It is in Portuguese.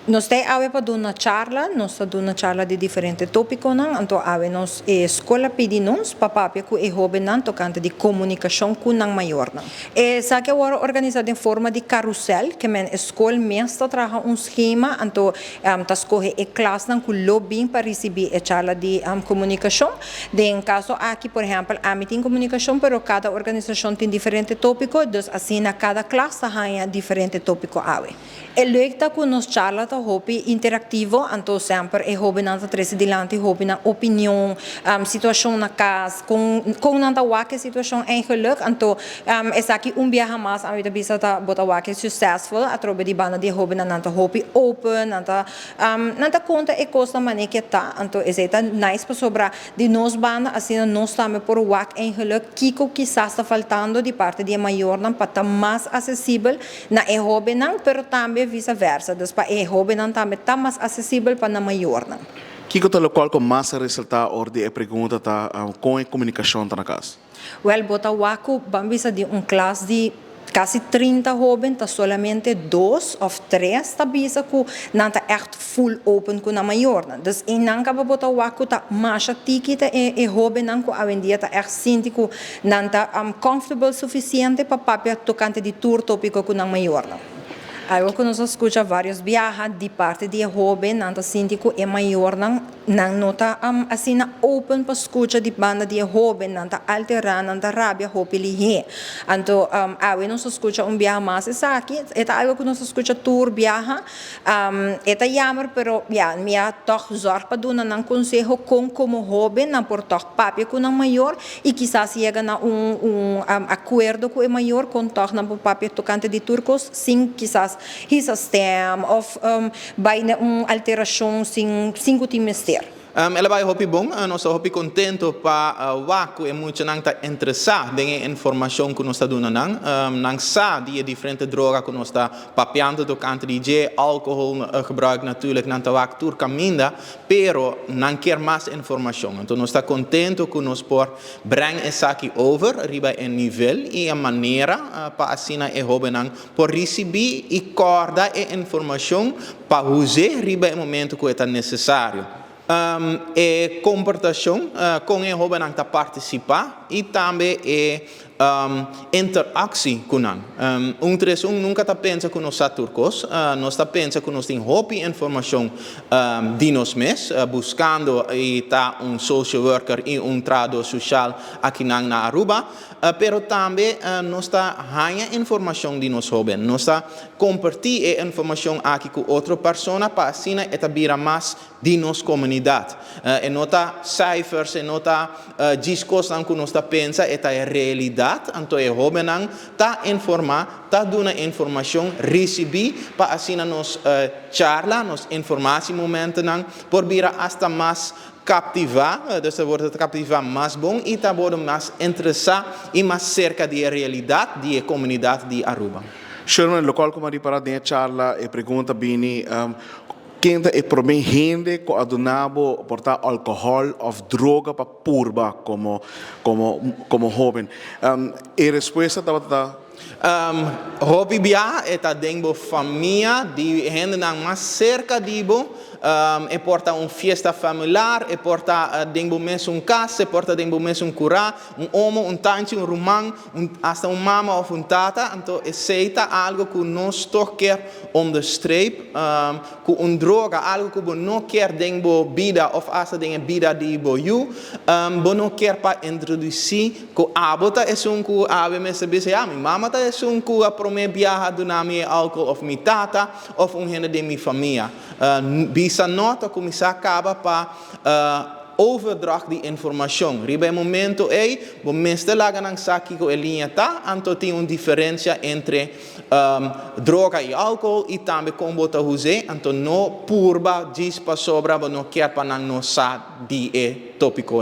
Nós temos para uma charla, nós temos uma charla de diferentes tópicos, então nós escola pedi nós para que é jovem tocante de comunicação com o maior. Essa que é organizada em forma de carrossel, que a escola mesmo trabalha esquema, então tá escolhe a classe com lobbying para receber a charla de comunicação. Em caso aqui, por exemplo, a tem comunicação, mas cada organização tem diferentes tópicos, então assim cada classe tem diferentes tópicos. É legal que nós charla interativo, então sempre é hobby na três dilante, hobby na opinião, situação na casa, com nanta wake situação eigenlijk, então é aqui viagem mais a vida bisa ta bota wake successful, a trobe de banda de hobby na nanta hobby open, nanta conta e costa maneira que tá, então é nice para sobrar de nós banda, assim nós também por wake eigenlijk, kiko quizás está faltando de parte de maior não para estar mais acessível na é hobby não, pero também vice-versa, dus para é hobby não também está mais acessível para na maior não. Kiko tá local com mais resultado ordem e pergunta tá com a comunicação tá na casa. Well, bota waku bambisa de classe de quase 30 jovens, tá solamente 2 ou 3 tá bisa ku nanta echt full open ku na maior. Dus in nanka bota waku tá mais tiki tá e jovem nanku avendia tá echt sinti ku nanta comfortable suficiente para papia tocante de tour tópico ku na maior. Algo que nós escuta vários viajes de parte de jovem, nanta síndico é maior, não nota assim na open para escuta de banda de jovem, nanta alterar, nanta rabia, hope lihe. Então, nós escuta viaje mais essa aqui, é algo que nós escuta tour viaje, é jammer, pero minha toch zorg para dar um conselho como jovem, não por toch papi com um maior e quizás chega na acordo com o maior com toch na papi tocante de turcos, sim quizás his stem of bij een alteração sem timester. Ela vai hopi bom, nós hopi contento para waku e muito nang ta interessar dengan informação que nós está dando nang sa die diferente droga que nós está papiando do canto de álcool gebruik natuurlijk nang ta wak tur caminda, pero nang quer mais informação. Então nós está contento que nós por bring essa aqui over riba em nível e a maneira para assina e hobe nang por receber e corda e informação para usar riba em momento que é necessário. E comportação com o jovem a participar e também interação com ele. Nunca está pensa que nós somos turcos, nós está pensa que nós temos hobby informação de nós mesmos, buscando e tá social worker e tradutor social aqui na Aruba, pero também nós está ganhando informação de nós jovens, nós está compartilhando informação aqui com outra pessoa para assim etabir mais de nossa comunidade. E nota cijfers, e nota discussão que nós está pensa é a realidade. Então é jovem tá informar, tá dando informação, receber para assim nos charla, nos informação momento por vir hasta mais captivar, dus wordt captivar mais bom e tá worden mais interessar e mais cerca da realidade da comunidade de Aruba. Sherman, local como ali para dentro charla e pergunta bini quem é problema gente com adunabo portar álcool ou droga para purba como jovem. E resposta estava hobby bia eta dengbo família de gente nang mais cerca dibo e porta fiesta familiar e porta dengbo mes casa e porta dengbo mes cura homo tante rumang hasta mama of tata então aceita algo que nós toquer onderstreep com droga algo que não quer dengbo vida of hasta dengbo vida dibo you não quer para introduzir que abota é que ave mes bese mi mama é que a prome viaja do nami álcool of mi tata of gente de minha família bisa nota como se acaba para overdracht de informação. Riba momento bom meeste laga nang saki ko linha tá, anto tem uma diferença entre droga e álcool e também como bota use, anto no purba diz para sobra, no quer para nang no sa di tópico